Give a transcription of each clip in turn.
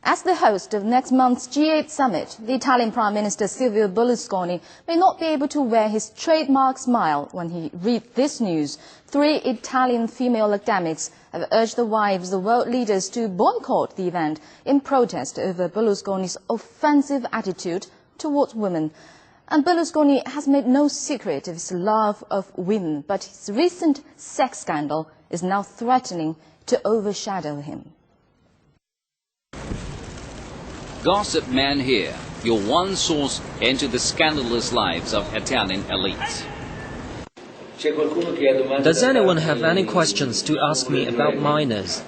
As the host of next month's G8 summit, the Italian Prime Minister Silvio Berlusconi may not be able to wear his trademark smile when he reads this news. 3 Italian female academics have urged the wives of world leaders to boycott the event in protest over Berlusconi's offensive attitude towards women. And Berlusconi has made no secret of his love of women, but his recent sex scandal is now threatening to overshadow him. Gossip Man here, your one source into the scandalous lives of Italian elites. Does anyone have any questions to ask me about minors?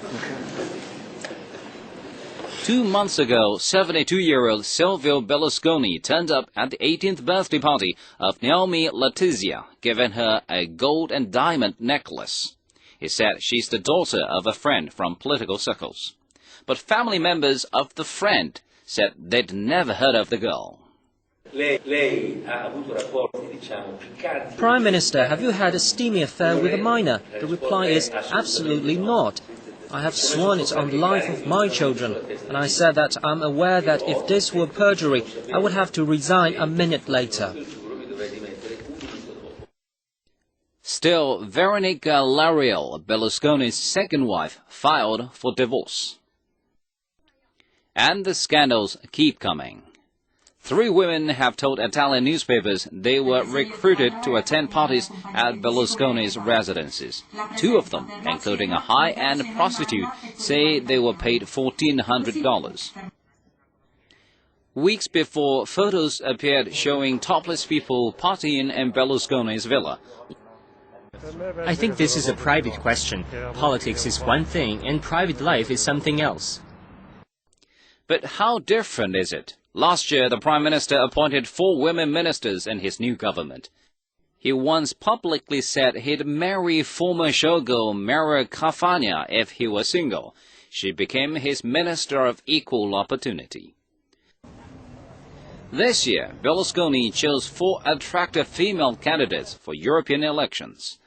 2 months ago, 72-year-old Silvio Berlusconi turned up at the 18th birthday party of Naomi Letizia, giving her a gold and diamond necklace. He said she's the daughter of a friend from political circles. But family members of the friend said they'd never heard of the girl. Prime Minister, have you had a steamy affair with a minor? The reply is absolutely not. I have sworn it on the life of my children, and I said that I'm aware that if this were perjury, I would have to resign a minute later. Still, Veronica Lariel, Berlusconi's second wife, filed for divorce. And the scandals keep coming. 3 women have told Italian newspapers they were recruited to attend parties at Berlusconi's residences. 2 of them, including a high-end prostitute, say they were paid $1,400. Weeks before, photos appeared showing topless people partying in Berlusconi's villa. I think this is a private question. Politics is one thing and private life is something else. But how different is it? Last year, the Prime Minister appointed 4 women ministers in his new government. He once publicly said he'd marry former showgirl Mara Cafagna if he were single. She became his Minister of Equal Opportunity. This year, Berlusconi chose 4 attractive female candidates for European elections.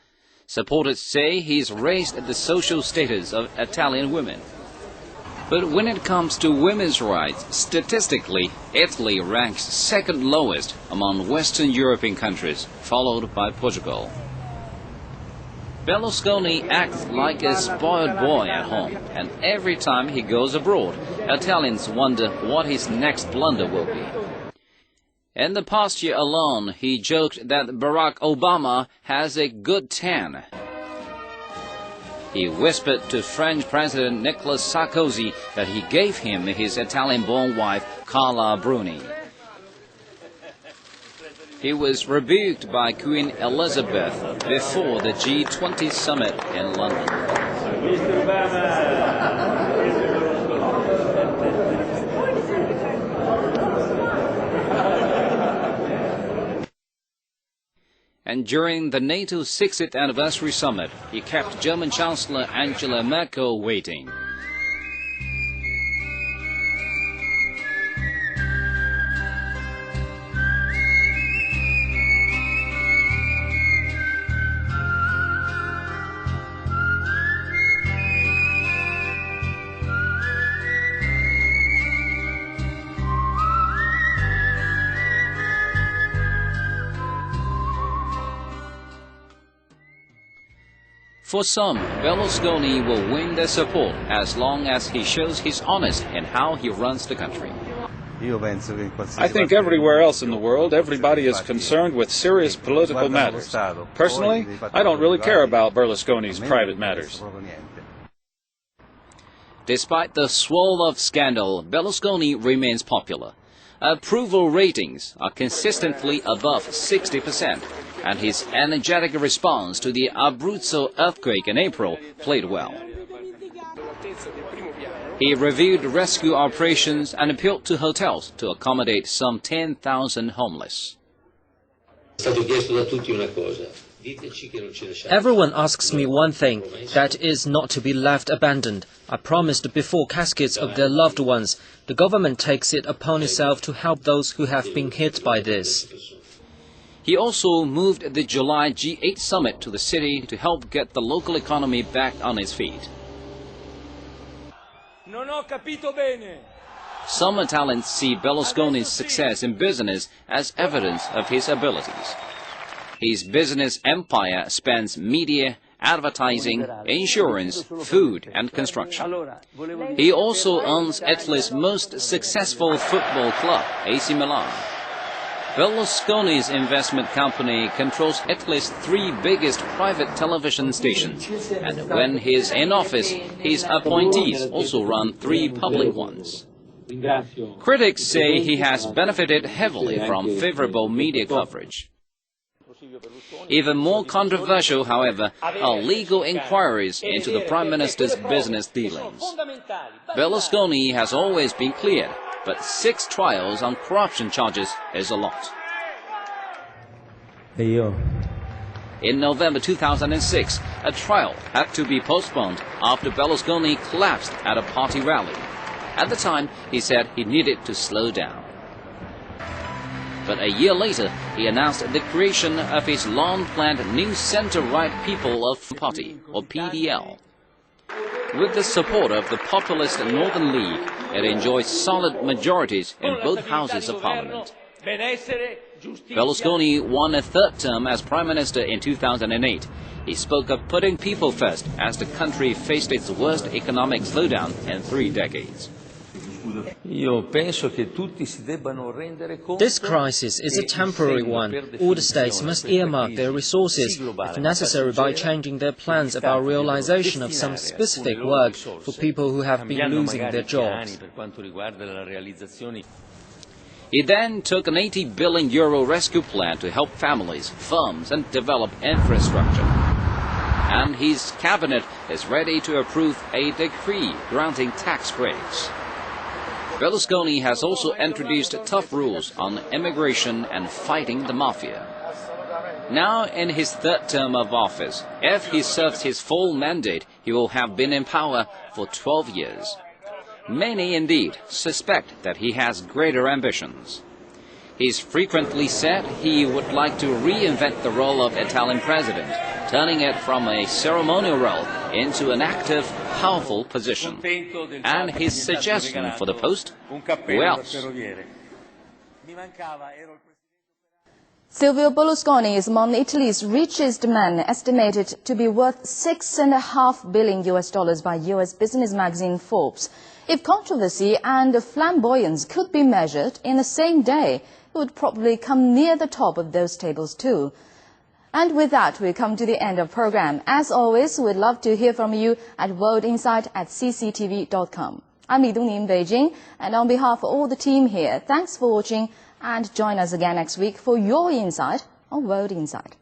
Supporters say he's raised the social status of Italian women. But when it comes to women's rights, statistically, Italy ranks second lowest among Western European countries, followed by Portugal. Berlusconi acts like a spoiled boy at home, and every time he goes abroad, Italians wonder what his next blunder will be. In the past year alone, he joked that Barack Obama has a good tan. He whispered to French President Nicolas Sarkozy that he gave him his Italian-born wife, Carla Bruni. He was rebuked by Queen Elizabeth before the G20 summit in London. And during the NATO 60th anniversary summit, he kept German Chancellor Angela Merkel waiting. For some, Berlusconi will win their support as long as he shows he's honest in how he runs the country. I think everywhere else in the world, everybody is concerned with serious political matters. Personally, I don't really care about Berlusconi's private matters. Despite the swirl of scandal, Berlusconi remains popular. Approval ratings are consistently above 60%, and his energetic response to the Abruzzo earthquake in April played well. He reviewed rescue operations and appealed to hotels to accommodate some 10,000 homeless. Everyone asks me one thing, that is not to be left abandoned. I promised before caskets of their loved ones. The government takes it upon itself to help those who have been hit by this. He also moved the July G8 summit to the city to help get the local economy back on its feet. Non ho capito bene. some Italians see Berlusconi's success in business as evidence of his abilities. His business empire spans media, advertising, insurance, food and construction. He also owns Italy's most successful football club, AC Milan. Berlusconi's investment company controls Italy's 3 biggest private television stations, and when he is in office, his appointees also run 3 public ones. Critics say he has benefited heavily from favorable media coverage. Even more controversial, however, are legal inquiries into the Prime Minister's business dealings. Berlusconi has always been cleared, but 6 trials on corruption charges is a lot. In November 2006, a trial had to be postponed after Berlusconi collapsed at a party rally. At the time, he said he needed to slow down. But a year later, he announced the creation of his long-planned New Centre-Right People of Party, or PDL. With the support of the populist Northern League, it enjoys solid majorities in both houses of parliament. Berlusconi won a 3rd term as Prime Minister in 2008. He spoke of putting people first as the country faced its worst economic slowdown in 3 decades. This crisis is a temporary one. All the states must earmark their resources, if necessary by changing their plans about realization of some specific work for people who have been losing their jobs. He then took an €80 billion rescue plan to help families, firms and develop infrastructure. And his cabinet is ready to approve a decree granting tax breaks. Berlusconi has also introduced tough rules on immigration and fighting the mafia. Now in his 3rd term of office, if he serves his full mandate, he will have been in power for 12 years. Many indeed suspect that he has greater ambitions. He's frequently said he would like to reinvent the role of Italian president, turning it from a ceremonial role into an active, powerful position. And his suggestion for the post? Who else? Silvio Berlusconi is among Italy's richest men, estimated to be worth $6.5 billion by US business magazine Forbes. If controversy and flamboyance could be measured in the same day, it would probably come near the top of those tables too. And with that, we come to the end of the program. As always, we'd love to hear from you at worldinsight@cctv.com. I'm Li Dongning in Beijing, and on behalf of all the team here, thanks for watching, and join us again next week for your insight on World Insight.